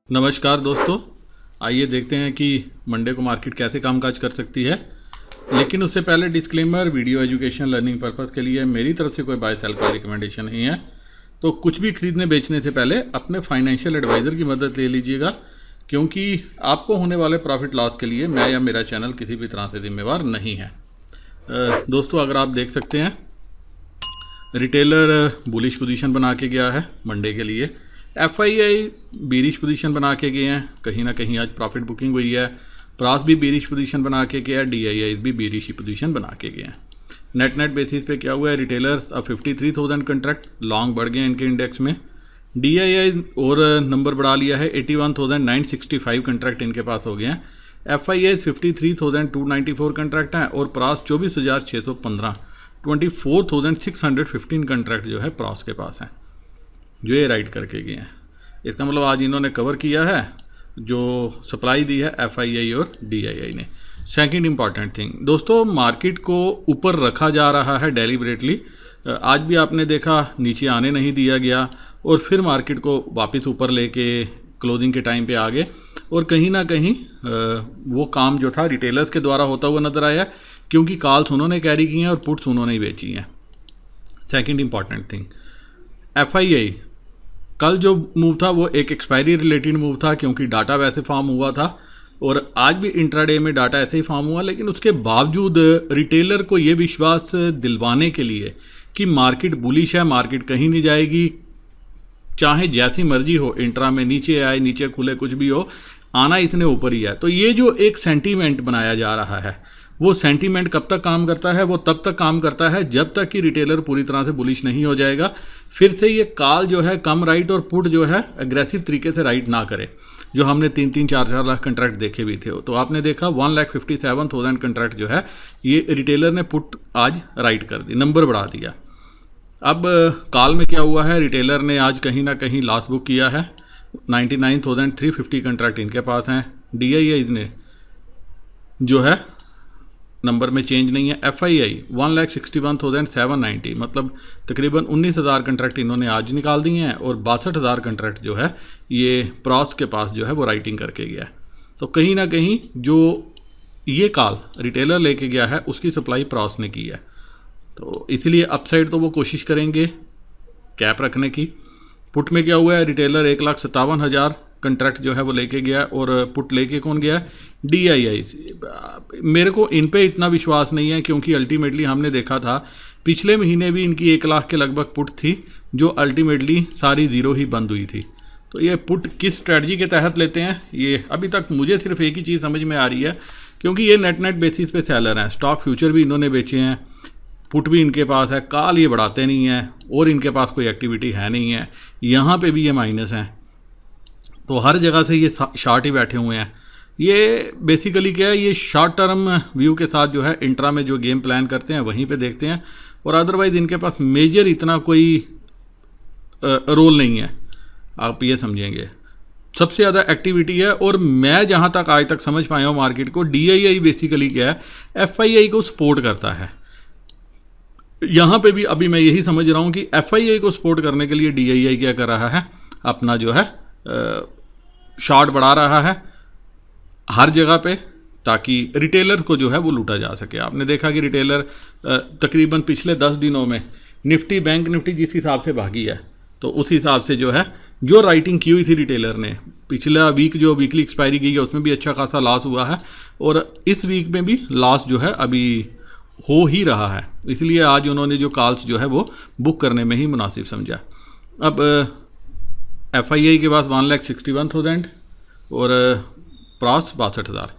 नमस्कार दोस्तों, आइए देखते हैं कि मंडे को मार्केट कैसे कामकाज कर सकती है। लेकिन उससे पहले disclaimer, video education learning purpose के लिए मेरी तरफ से कोई बाय सेल का रिकमेंडेशन नहीं है। तो कुछ भी खरीदने बेचने से पहले अपने फाइनेंशियल एडवाइज़र की मदद ले लीजिएगा, क्योंकि आपको होने वाले प्रॉफिट लॉस के लिए मैं या मेरा चैनल किसी भी तरह से जिम्मेवार नहीं है। दोस्तों, अगर आप देख सकते हैं, रिटेलर बुलिश पोजीशन बना के गया है मंडे के लिए। FII बीरिश पोजीशन बना के गए हैं, कहीं ना कहीं आज प्रॉफिट बुकिंग हुई है। प्रास भी बीरिश पोजीशन बना के गया है, DII भी बीरिश पोजीशन बना के गए हैं। नेट बेसिस पे क्या हुआ है, रिटेलर्स अब 53,000 कंट्रैक्ट लॉन्ग बढ़ गए हैं इनके इंडेक्स में। DII और नंबर बढ़ा लिया है, 81,965 कंट्रैक्ट इनके पास हो गए हैं। FII 53,294 कंट्रैक्ट हैं और प्रास 24,615 24,615 कंट्रैक्ट जो है प्रास के पास हैं, जो ये राइट करके गए हैं। इसका मतलब आज इन्होंने कवर किया है जो सप्लाई दी है FII और DII ने। सेकंड इंपॉर्टेंट थिंग दोस्तों, मार्केट को ऊपर रखा जा रहा है डेलिबरेटली। आज भी आपने देखा नीचे आने नहीं दिया गया और फिर मार्केट को वापस ऊपर लेके क्लोजिंग के टाइम पे आ गए। और कहीं ना कहीं वो काम जो था रिटेलर्स के द्वारा होता हुआ नज़र आया, क्योंकि कॉल्स उन्होंने कैरी की हैं और पुट्स उन्होंने ही बेची हैं। सेकंड इंपॉर्टेंट थिंग, FII कल जो मूव था वो एक एक्सपायरी रिलेटेड मूव था, क्योंकि डाटा वैसे फॉर्म हुआ था और आज भी इंट्राडे में डाटा ऐसे ही फॉर्म हुआ। लेकिन उसके बावजूद रिटेलर को ये विश्वास दिलवाने के लिए कि मार्केट बुलिश है, मार्केट कहीं नहीं जाएगी, चाहे जैसी मर्जी हो, इंट्रा में नीचे आए नीचे खुले कुछ भी हो, आना इसने ऊपर ही है। तो ये जो एक सेंटीमेंट बनाया जा रहा है, वो सेंटीमेंट कब तक काम करता है? वो तब तक काम करता है जब तक कि रिटेलर पूरी तरह से बुलिश नहीं हो जाएगा। फिर से ये कॉल जो है कम राइट और पुट जो है एग्रेसिव तरीके से राइट ना करे, जो हमने 3-4 लाख कंट्रैक्ट देखे भी थे। तो आपने देखा 1,57,000 कंट्रैक्ट जो है ये रिटेलर ने पुट आज राइट कर दी, नंबर बढ़ा दिया। अब कॉल में क्या हुआ है, रिटेलर ने आज कहीं ना कहीं लॉस बुक किया है। 99,350 कंट्रैक्ट इनके पास हैं। DII ने जो है नंबर में चेंज नहीं है। FII 1,61,790, मतलब तकरीबन 19,000 कंट्रैक्ट इन्होंने आज निकाल दिए हैं और 62,000 कंट्रैक्ट जो है ये प्रॉस के पास जो है वो राइटिंग करके गया है। तो कहीं ना कहीं जो ये कॉल रिटेलर लेके गया है उसकी सप्लाई प्रॉस ने की है। तो इसलिए अपसाइड तो वो कोशिश करेंगे कैप रखने की। पुट में क्या हुआ है, रिटेलर 1,57,000 कंट्रैक्ट जो है वो लेके गया और पुट लेके कौन गया? DII। मेरे को इन पे इतना विश्वास नहीं है, क्योंकि अल्टीमेटली हमने देखा था पिछले महीने भी इनकी 1 लाख के लगभग पुट थी, जो अल्टीमेटली सारी ज़ीरो ही बंद हुई थी। तो ये पुट किस स्ट्रेटजी के तहत लेते हैं, ये अभी तक मुझे सिर्फ एक ही चीज़ समझ में आ रही है, क्योंकि ये नेट बेसिस पे सेलर हैं। स्टॉक फ्यूचर भी इन्होंने बेचे हैं, पुट भी इनके पास है, कॉल ये बढ़ाते नहीं हैं और इनके पास कोई एक्टिविटी है नहीं है। यहाँ पे भी ये माइनस हैं, तो हर जगह से ये शॉर्ट ही बैठे हुए हैं। ये बेसिकली क्या है, ये शॉर्ट टर्म व्यू के साथ जो है इंट्रा में जो गेम प्लान करते हैं वहीं पे देखते हैं, और अदरवाइज़ इनके पास मेजर इतना कोई रोल नहीं है, आप ये समझेंगे। सबसे ज़्यादा एक्टिविटी है, और मैं जहाँ तक आज तक समझ पाया हूँ मार्केट को, DII बेसिकली क्या है, FII को सपोर्ट करता है। यहाँ पे भी अभी मैं यही समझ रहा हूँ कि FII को सपोर्ट करने के लिए DII क्या कर रहा है, अपना जो है शॉर्ट बढ़ा रहा है हर जगह पे, ताकि रिटेलर को जो है वो लूटा जा सके। आपने देखा कि रिटेलर तकरीबन पिछले 10 दिनों में निफ्टी, बैंक निफ्टी जिस हिसाब से भागी है, तो उस हिसाब से जो है जो राइटिंग की हुई थी रिटेलर ने, पिछला वीक जो वीकली एक्सपायरी गई है उसमें भी अच्छा खासा लॉस हुआ है, और इस वीक में भी लॉस जो है अभी हो ही रहा है। इसलिए आज उन्होंने जो कॉल्स जो है वो बुक करने में ही मुनासिब समझा। अब FII के पास 1,61,000 और प्रॉस 62,000।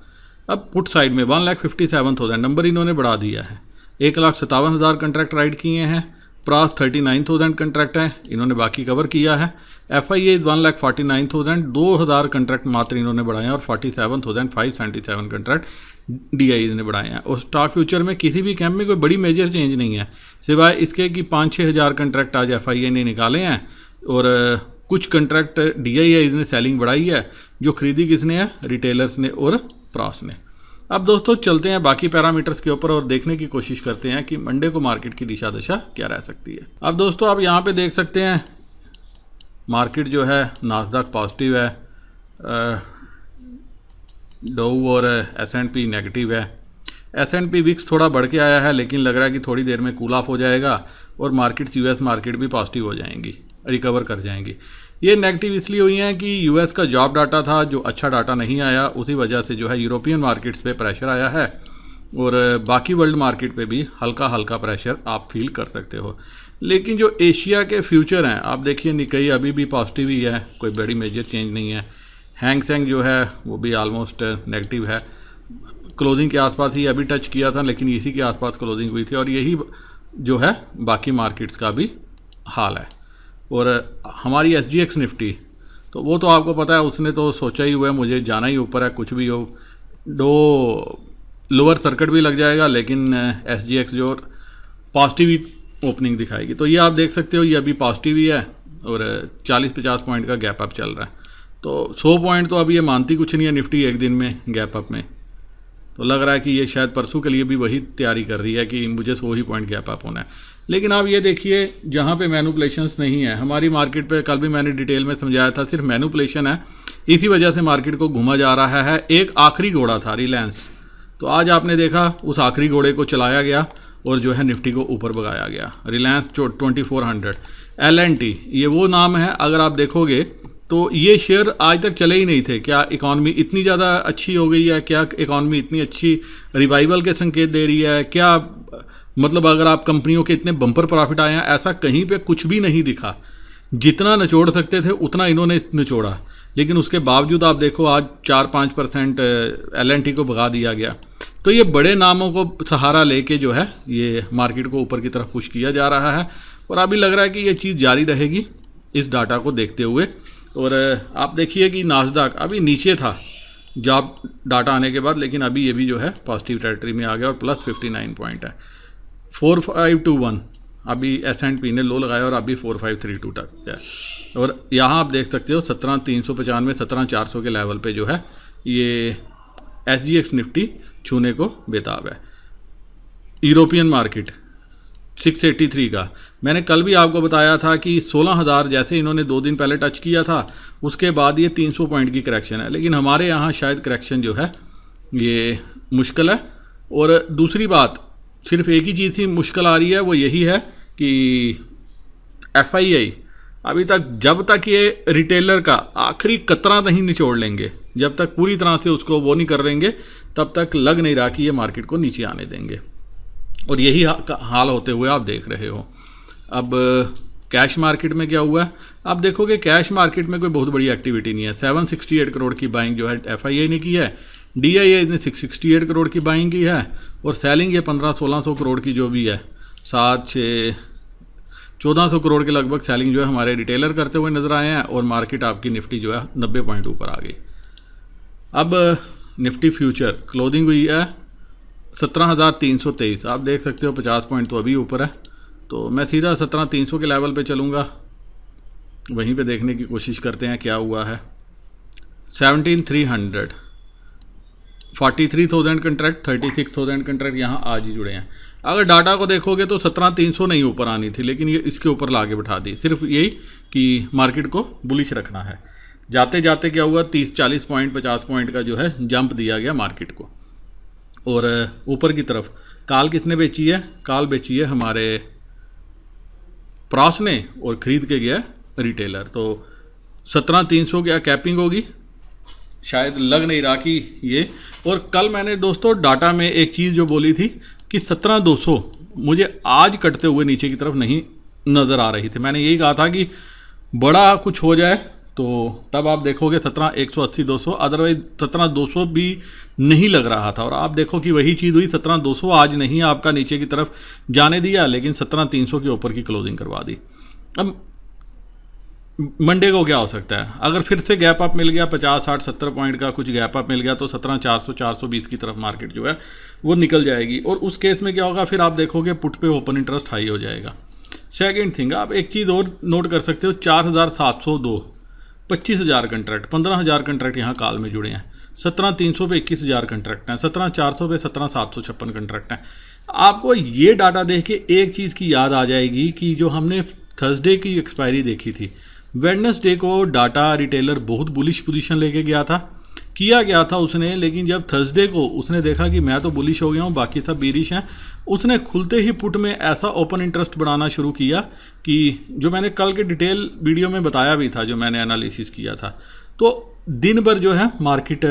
अब पुट साइड में 1,57,000 नंबर इन्होंने बढ़ा दिया है। 1,57,000 कंट्रैक्ट राइड किए हैं, प्रॉस 39,000 कंट्रैक्ट हैं, इन्होंने बाकी कवर किया है। FII 1,49,000, 2,000 कंट्रैक्ट मात्र इन्होंने बढ़ाए हैं और 47,577 कंट्रैक्ट DII ने बढ़ाए हैं। और स्टॉक फ्यूचर में किसी भी कैंप में कोई बड़ी मेजर चेंज नहीं है, सिवाय इसके कि 5-6 हज़ार कंट्रैक्ट आज FII ने निकाले हैं और कुछ कंट्रैक्ट DII ने सेलिंग बढ़ाई है, जो खरीदी किसने है, रिटेलर्स ने और प्रॉस ने। अब दोस्तों चलते हैं बाकी पैरामीटर्स के ऊपर और देखने की कोशिश करते हैं कि मंडे को मार्केट की दिशा दशा क्या रह सकती है। अब दोस्तों आप यहाँ पे देख सकते हैं मार्केट जो है नास्डॉक पॉजिटिव है, डाउ और S&P नेगेटिव है। S&P विक्स थोड़ा बढ़ के आया है, लेकिन लग रहा है कि थोड़ी देर में कूल ऑफ हो जाएगा और मार्केट्स US मार्केट भी पॉजिटिव हो जाएंगी, रिकवर कर जाएंगी। ये नेगेटिव इसलिए हुई हैं कि US का जॉब डाटा था जो अच्छा डाटा नहीं आया, उसी वजह से जो है यूरोपियन मार्केट्स पे प्रेशर आया है और बाकी वर्ल्ड मार्केट पे भी हल्का हल्का प्रेशर आप फील कर सकते हो। लेकिन जो एशिया के फ्यूचर हैं, आप देखिए निकाई अभी भी पॉजिटिव ही है, कोई बड़ी मेजर चेंज नहीं है। हैंग सेंग जो है वो भी ऑलमोस्ट नेगेटिव है, क्लोजिंग के आसपास ही अभी टच किया था, लेकिन इसी के आसपास क्लोजिंग हुई थी और यही जो है बाकी मार्केट्स का भी हाल है। और हमारी SGX निफ्टी तो वो तो आपको पता है, उसने तो सोचा ही हुआ है मुझे जाना ही ऊपर है, कुछ भी हो, दो लोअर सर्किट भी लग जाएगा, लेकिन SGX जो पॉजिटिव ओपनिंग दिखाएगी। तो ये आप देख सकते हो, ये अभी पॉजिटिव ही है और 40-50 पॉइंट का गैप अप चल रहा है। तो 100 पॉइंट तो अभी ये मानती कुछ नहीं है निफ्टी एक दिन में गैप अप में। तो लग रहा है कि ये शायद परसों के लिए भी वही तैयारी कर रही है कि मुझे 100 ही पॉइंट गैप अप होना है। लेकिन आप ये देखिए, जहाँ पे मैनिपुलेशंस नहीं है हमारी मार्केट पे, कल भी मैंने डिटेल में समझाया था, सिर्फ मैनिपुलेशन है, इसी वजह से मार्केट को घुमा जा रहा है। एक आखिरी घोड़ा था रिलायंस, तो आज आपने देखा उस आखिरी घोड़े को चलाया गया और जो है निफ्टी को ऊपर भगाया गया। रिलायंस 2400, L&T ये वो नाम है, अगर आप देखोगे तो ये शेयर आज तक चले ही नहीं थे। क्या इकॉनमी इतनी ज़्यादा अच्छी हो गई है, क्या इकॉनमी इतनी अच्छी रिवाइवल के संकेत दे रही है, क्या मतलब अगर आप कंपनियों के इतने बम्पर प्रॉफिट आए हैं, ऐसा कहीं पे कुछ भी नहीं दिखा। जितना निचोड़ सकते थे उतना इन्होंने निचोड़ा, लेकिन उसके बावजूद आप देखो आज 4-5% L&T को भगा दिया गया। तो ये बड़े नामों को सहारा लेके जो है ये मार्केट को ऊपर की तरफ पुश किया जा रहा है और अभी लग रहा है कि ये चीज़ जारी रहेगी इस डाटा को देखते हुए। और आप देखिए कि नास्डॉक अभी नीचे था जॉब डाटा आने के बाद, लेकिन अभी ये भी जो है पॉजिटिव टेरिटरी में आ गया और प्लस 59 पॉइंट है। 4521 अभी S&P ने लो लगाया और अभी 4532 तक है। और यहाँ आप देख सकते हो 17395 17400 के लेवल पे जो है ये SGX निफ्टी छूने को बेताब है। यूरोपियन मार्केट 683 का मैंने कल भी आपको बताया था कि 16,000 जैसे इन्होंने 2 दिन पहले टच किया था, उसके बाद ये 300 पॉइंट की करेक्शन है। लेकिन हमारे यहाँ शायद करेक्शन जो है ये मुश्किल है। और दूसरी बात, सिर्फ एक ही चीज़ ही मुश्किल आ रही है, वो यही है कि FII अभी तक, जब तक ये रिटेलर का आखिरी कतरा नहीं निचोड़ लेंगे, जब तक पूरी तरह से उसको वो नहीं कर देंगे, तब तक लग नहीं रहा कि ये मार्केट को नीचे आने देंगे। और यही हाल होते हुए आप देख रहे हो। अब कैश मार्केट में क्या हुआ है, आप देखोगे कैश मार्केट में कोई बहुत बड़ी एक्टिविटी नहीं है। 768 करोड़ की बाइंग जो है FII ने की है, DII ने 668 करोड़ की बाइंग की है और सेलिंग ये 1500-1600 करोड़ की जो भी है, 7-6-1400 करोड़ के लगभग सेलिंग जो है हमारे रिटेलर करते हुए नज़र आए हैं। और मार्केट आपकी निफ्टी जो है 90 पॉइंट ऊपर आ गई। अब निफ्टी फ्यूचर क्लोजिंग हुई है 17,323, आप देख सकते हो 50 पॉइंट तो अभी ऊपर है। तो मैं सीधा 17,300 के लेवल पे चलूँगा, वहीं पे देखने की कोशिश करते हैं क्या हुआ है। 17,300, 43,000 कंट्रैक्ट, 36,000 कंट्रैक्ट यहाँ आज ही जुड़े हैं। अगर डाटा को देखोगे तो 17,300 नहीं ऊपर आनी थी, लेकिन ये इसके ऊपर ला के बिठा दी। सिर्फ यही कि मार्केट को बुलिश रखना है। जाते जाते क्या हुआ, 30-40 पॉइंट 50 पॉइंट का जो है जंप दिया गया मार्केट को। और ऊपर की तरफ कॉल किसने बेची है, कॉल बेची है हमारे प्रॉस ने और ख़रीद के गया रिटेलर। तो 17,300 क्या कैपिंग होगी, शायद लग नहीं रहा कि ये। और कल मैंने दोस्तों डाटा में एक चीज़ जो बोली थी कि 17,200 मुझे आज कटते हुए नीचे की तरफ नहीं नज़र आ रही थी। मैंने यही कहा था कि बड़ा कुछ हो जाए तो तब आप देखोगे 17,180-200, अदरवाइज 17,200 भी नहीं लग रहा था। और आप देखो कि वही चीज़ हुई, 17,200 आज नहीं आपका नीचे की तरफ जाने दिया, लेकिन 17,300 के ऊपर की क्लोजिंग करवा दी। अब मंडे को क्या हो सकता है, अगर फिर से गैप अप मिल गया 50, 60, 70 पॉइंट का कुछ गैप अप मिल गया तो 17,400, 420 की तरफ मार्केट जो है वो निकल जाएगी। और उस केस में क्या होगा, फिर आप देखोगे पुट पे ओपन इंटरेस्ट हाई हो जाएगा। सेकेंड थिंग, आप एक चीज़ और नोट कर सकते हो, 4,702, 25,000 कंट्रैक्ट, 15,000 कंट्रैक्ट यहाँ काल में जुड़े हैं। 17,300 पे 21,000 कंट्रैक्ट हैं, 17,400 पे 17,756 कंट्रैक्ट हैं। आपको ये डाटा देख के एक चीज़ की याद आ जाएगी कि जो हमने थर्सडे की एक्सपायरी देखी थी, वेडनेसडे को डाटा रिटेलर बहुत बुलिश पोजीशन लेके गया था, किया गया था उसने, लेकिन जब थर्सडे को उसने देखा कि मैं तो बुलिश हो गया हूँ, बाकी सब बीरिश हैं, उसने खुलते ही पुट में ऐसा ओपन इंटरेस्ट बनाना शुरू किया कि जो मैंने कल के डिटेल वीडियो में बताया भी था, जो मैंने एनालिसिस किया था। तो दिन भर जो है मार्केट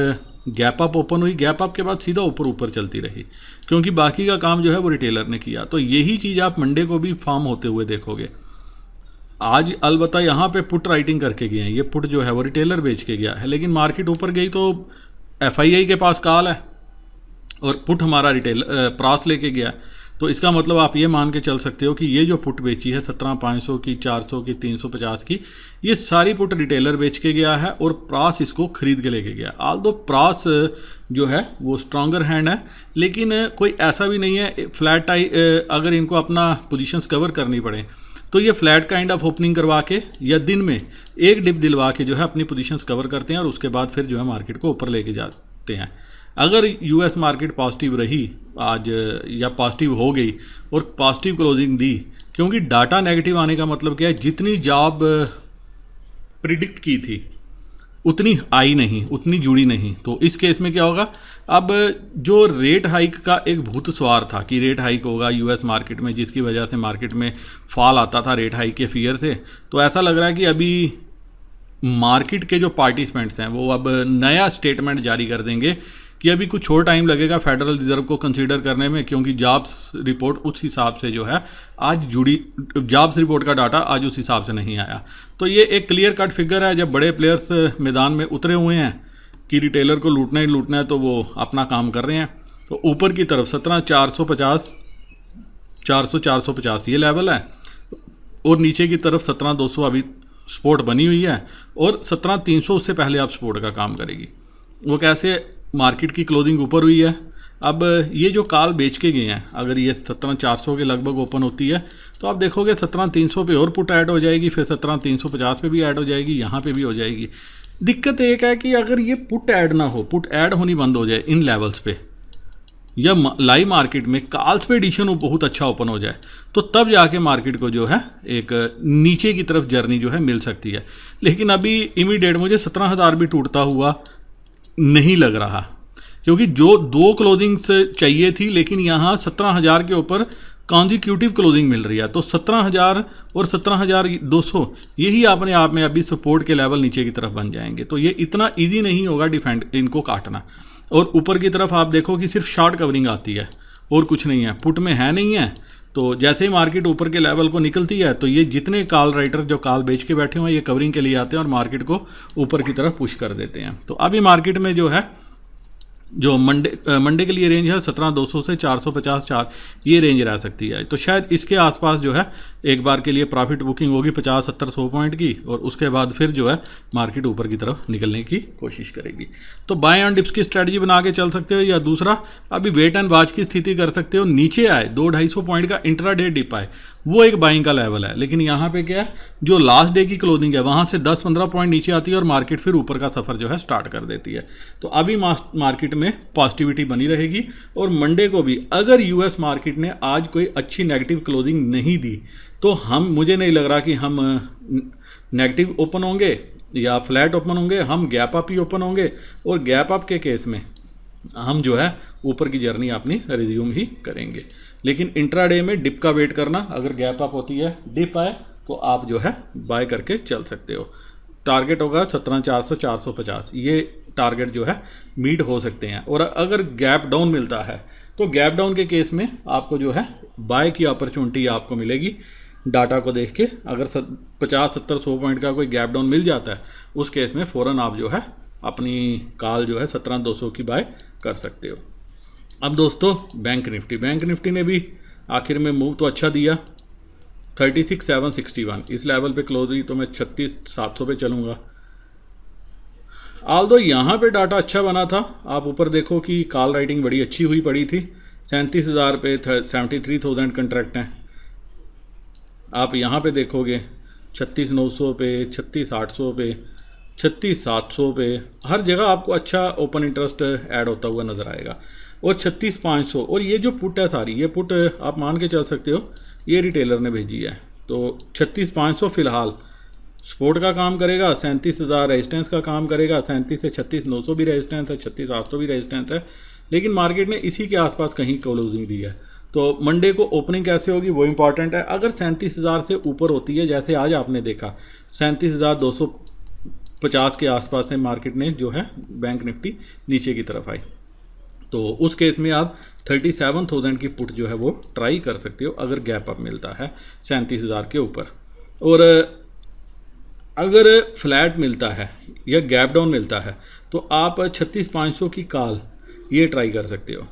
गैप अप ओपन हुई, गैप अप के बाद सीधा ऊपर ऊपर चलती रही, क्योंकि बाकी का काम जो है वो रिटेलर ने किया। तो यही चीज़ आप मंडे को भी फॉर्म होते हुए देखोगे। आज अलबत्ता यहाँ पे पुट राइटिंग करके गए हैं, ये पुट जो है वो रिटेलर बेच के गया है, लेकिन मार्केट ऊपर गई तो FII के पास कॉल है और पुट हमारा रिटेल प्रास लेके गया। तो इसका मतलब आप ये मान के चल सकते हो कि ये जो पुट बेची है 17,500 की, 400 की, 350 की, ये सारी पुट रिटेलर बेच के गया है और प्रास इसको खरीद के लेके गया। आल्दो प्रास जो है वो स्ट्रॉन्गर हैंड है, लेकिन कोई ऐसा भी नहीं है फ्लैट टाई, अगर इनको अपना पोजीशंस कवर करनी पड़े तो ये फ्लैट काइंड ऑफ ओपनिंग करवा के या दिन में एक डिप दिलवा के जो है अपनी पोजीशंस कवर करते हैं और उसके बाद फिर जो है मार्केट को ऊपर लेके जाते हैं। अगर US मार्केट पॉजिटिव रही आज या पॉजिटिव हो गई और पॉजिटिव क्लोजिंग दी, क्योंकि डाटा नेगेटिव आने का मतलब क्या है, जितनी जॉब प्रिडिक्ट की थी उतनी आई नहीं, उतनी जुड़ी नहीं। तो इस केस में क्या होगा, अब जो रेट हाइक का एक भूत सवार था कि रेट हाइक होगा US मार्केट में, जिसकी वजह से मार्केट में फॉल आता था रेट हाइक के फियर से, तो ऐसा लग रहा है कि अभी मार्केट के जो पार्टिसिपेंट्स हैं वो अब नया स्टेटमेंट जारी कर देंगे कि अभी कुछ और टाइम लगेगा फेडरल रिजर्व को कंसीडर करने में, क्योंकि जॉब्स रिपोर्ट उस हिसाब से जो है आज जुड़ी, जॉब्स रिपोर्ट का डाटा आज उस हिसाब से नहीं आया। तो ये एक क्लियर कट फिगर है, जब बड़े प्लेयर्स मैदान में उतरे हुए हैं कि रिटेलर को लूटना ही लूटना है, तो वो अपना काम कर रहे हैं। तो ऊपर की तरफ 17,450, 450 ये लेवल है और नीचे की तरफ 17,200 अभी सपोर्ट बनी हुई है और 17,300 उससे पहले आप सपोर्ट का काम करेगी। वो कैसे, मार्केट की क्लोजिंग ऊपर हुई है, अब ये जो कॉल बेच के गए हैं, अगर ये 17,400 के लगभग ओपन होती है तो आप देखोगे 17,300 पे और पुट ऐड हो जाएगी, फिर 17,350 पे भी ऐड हो जाएगी, यहाँ पे भी हो जाएगी। दिक्कत एक है कि अगर ये पुट ऐड ना हो, पुट ऐड होनी बंद हो जाए इन लेवल्स पे, या लाइव मार्केट में कॉल्स पे एडिशन बहुत अच्छा ओपन हो जाए, तो तब जाके मार्केट को जो है एक नीचे की तरफ जर्नी जो है मिल सकती है। लेकिन अभी इमीडिएट मुझे 17,000 भी टूटता हुआ नहीं लग रहा, क्योंकि जो दो क्लोजिंग्स चाहिए थी, लेकिन यहाँ 17,000 के ऊपर कॉन्जिक्यूटिव क्लोजिंग मिल रही है। तो 17,000 और 17,200 यही अपने आप में अभी सपोर्ट के लेवल नीचे की तरफ बन जाएंगे। तो ये इतना इजी नहीं होगा डिफेंड इनको काटना। और ऊपर की तरफ आप देखो कि सिर्फ शॉर्ट कवरिंग आती है और कुछ नहीं है, पुट में है नहीं है। तो जैसे ही मार्केट ऊपर के लेवल को निकलती है तो ये जितने कॉल राइटर जो कॉल बेच के बैठे हुए हैं, ये कवरिंग के लिए आते हैं और मार्केट को ऊपर की तरफ पुश कर देते हैं। तो अभी मार्केट में जो है, जो मंडे के लिए रेंज है 17,200 से 450 ये रेंज रह सकती है। तो शायद इसके आसपास जो है एक बार के लिए प्रॉफिट बुकिंग होगी 50-70-100 पॉइंट की, और उसके बाद फिर जो है मार्केट ऊपर की तरफ निकलने की कोशिश करेगी। तो बाय ऑन डिप्स की स्ट्रेटजी बना के चल सकते हो, या दूसरा अभी वेट एंड वॉच की स्थिति कर सकते हो। नीचे आए 200-250 पॉइंट का इंट्राडे डिप आए, वो एक बाइंग का लेवल है। लेकिन यहाँ पे क्या है, जो लास्ट डे की क्लोजिंग है वहाँ से 10-15 पॉइंट नीचे आती है और मार्केट फिर ऊपर का सफ़र जो है स्टार्ट कर देती है। तो अभी मार्केट में पॉजिटिविटी बनी रहेगी। और मंडे को भी अगर US मार्केट ने आज कोई अच्छी नेगेटिव क्लोजिंग नहीं दी तो मुझे नहीं लग रहा कि हम नेगेटिव ओपन होंगे या फ्लैट ओपन होंगे, हम गैप अप ही ओपन होंगे। और गैप अप के केस में हम जो है ऊपर की जर्नी अपनी रिज्यूम ही करेंगे। लेकिन इंट्राडे में डिप का वेट करना, अगर गैप अप होती है डिप आए तो आप जो है बाय करके चल सकते हो। टारगेट होगा 17,400-450, ये टारगेट जो है मीट हो सकते हैं। और अगर गैप डाउन मिलता है तो गैप डाउन के केस में आपको जो है बाय की अपॉर्चुनिटी आपको मिलेगी डाटा को देख के। अगर 50-70-100 पॉइंट का कोई गैप डाउन मिल जाता है, उस केस में फ़ौरन आप जो है अपनी कॉल जो है 17,200 की बाय कर सकते हो। अब दोस्तों बैंक निफ्टी ने भी आखिर में मूव तो अच्छा दिया, 36,761 इस लेवल पे क्लोज हुई, तो मैं 36,700 पे चलूँगा। आल्दो यहाँ पे डाटा अच्छा बना था, आप ऊपर देखो कि कॉल राइटिंग बड़ी अच्छी हुई पड़ी थी, 37,000 पे 73,000 कंट्रैक्ट हैं। आप यहाँ पे देखोगे 36,900 पे, 36,800 पे, 36,700 पे, हर जगह आपको अच्छा ओपन इंटरेस्ट ऐड होता हुआ नज़र आएगा। और 36,500, और ये जो पुट है सारी, ये पुट आप मान के चल सकते हो ये रिटेलर ने भेजी है। तो 36,500 फ़िलहाल सपोर्ट का काम करेगा, 37,000 रेजिस्टेंस का काम करेगा, 37 से 36,900 भी रेजिस्टेंस है, 36,800 भी रेजिस्टेंस है, लेकिन मार्केट ने इसी के आसपास कहीं क्लोजिंग दी है। तो मंडे को ओपनिंग कैसे होगी वो इंपॉर्टेंट है। अगर 37,000 से ऊपर होती है, जैसे आज आपने देखा 37,250 के आसपास से मार्केट ने जो है बैंक निफ्टी नीचे की तरफ आई, तो उस केस में आप 37,000 की पुट जो है वो ट्राई कर सकते हो अगर गैप अप मिलता है 37,000 के ऊपर। और अगर फ्लैट मिलता है या गैप डाउन मिलता है तो आप 36,500 की कॉल ये ट्राई कर सकते हो,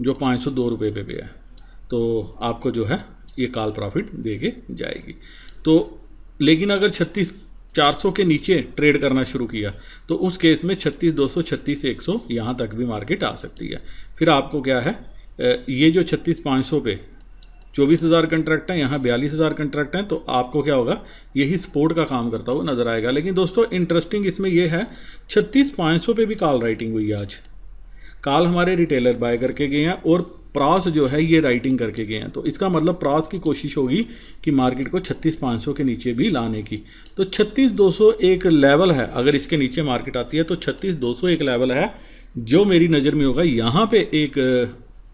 जो 502 रुपये पे है, तो आपको जो है ये कॉल प्रॉफिट दे के जाएगी। तो लेकिन अगर 36,400 के नीचे ट्रेड करना शुरू किया तो उस केस में 36,200, 36,100 यहाँ तक भी मार्केट आ सकती है। फिर आपको क्या है, ये जो 36,500 पे 24,000 कंट्रैक्ट हैं, यहाँ 42,000 कंट्रैक्ट हैं, तो आपको क्या होगा, यही सपोर्ट का काम करता हुआ नज़र आएगा। लेकिन दोस्तों इंटरेस्टिंग इसमें यह है 36,500 पे भी कॉल राइटिंग हुई है आज। कॉल हमारे रिटेलर बाय करके गए हैं और प्रॉस जो है ये राइटिंग करके गए हैं, तो इसका मतलब प्रॉस की कोशिश होगी कि मार्केट को 36,500 के नीचे भी लाने की। तो 36,200 एक लेवल है, अगर इसके नीचे मार्केट आती है तो 36,200 एक लेवल है जो मेरी नज़र में होगा। यहाँ पे एक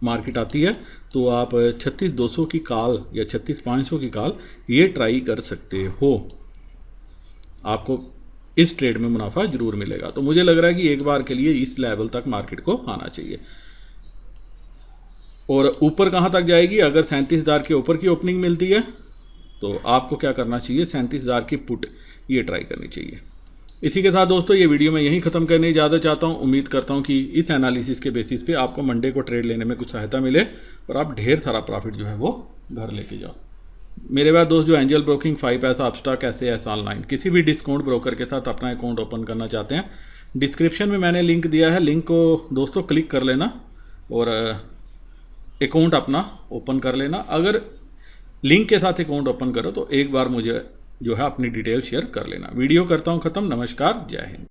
मार्केट आती है तो आप 36,200 की कॉल या 36,500 की कॉल ये ट्राई कर सकते हो, आपको इस ट्रेड में मुनाफा जरूर मिलेगा। तो मुझे लग रहा है कि एक बार के लिए इस लेवल तक मार्केट को आना चाहिए। और ऊपर कहाँ तक जाएगी, अगर 37,000 के ऊपर की ओपनिंग मिलती है तो आपको क्या करना चाहिए, 37,000 की पुट ये ट्राई करनी चाहिए। इसी के साथ दोस्तों ये वीडियो मैं यहीं ख़त्म करने ज़्यादा चाहता हूँ। उम्मीद करता हूँ कि इस एनालिसिस के बेसिस पे आपको मंडे को ट्रेड लेने में कुछ सहायता मिले और आप ढेर सारा प्रॉफिट जो है वो घर लेके जाओ। मेरे बाद दोस्त जो एंजल ब्रोकिंग, 5 पैसा, अपस्टॉक, SAS ऑनलाइन किसी भी डिस्काउंट ब्रोकर के साथ अपना अकाउंट ओपन करना चाहते हैं, डिस्क्रिप्शन में मैंने लिंक दिया है, लिंक को दोस्तों क्लिक कर लेना और अकाउंट अपना ओपन कर लेना। अगर लिंक के साथ अकाउंट ओपन करो तो एक बार मुझे जो है अपनी डिटेल शेयर कर लेना। वीडियो करता हूँ ख़त्म। नमस्कार, जय हिंद।